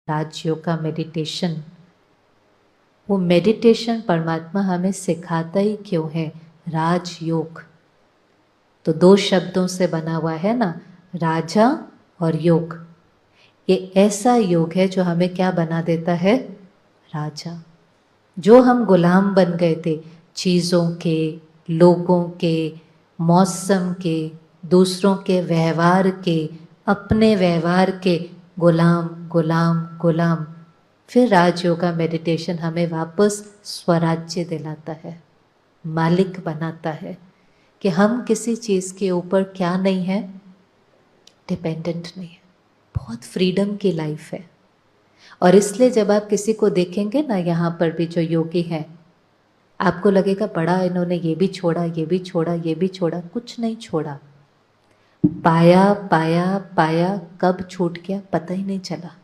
राजयोग का मेडिटेशन, वो मेडिटेशन परमात्मा हमें सिखाता ही क्यों है? राजयोग तो दो शब्दों से बना हुआ है ना, राजा और योग। ये ऐसा योग है जो हमें क्या बना देता है? राजा। जो हम गुलाम बन गए थे चीज़ों के, लोगों के, मौसम के, दूसरों के व्यवहार के, अपने व्यवहार के गुलाम गुलाम गुलाम, फिर राजयोगा मेडिटेशन हमें वापस स्वराज्य दिलाता है, मालिक बनाता है कि हम किसी चीज़ के ऊपर क्या नहीं है? डिपेंडेंट नहीं है। बहुत फ्रीडम की लाइफ है। और इसलिए जब आप किसी को देखेंगे ना, यहाँ पर भी जो योगी हैं, आपको लगेगा बड़ा इन्होंने ये भी छोड़ा, ये भी छोड़ा, ये भी छोड़ा। कुछ नहीं छोड़ा, पाया पाया पाया, कब छूट गया पता ही नहीं चला।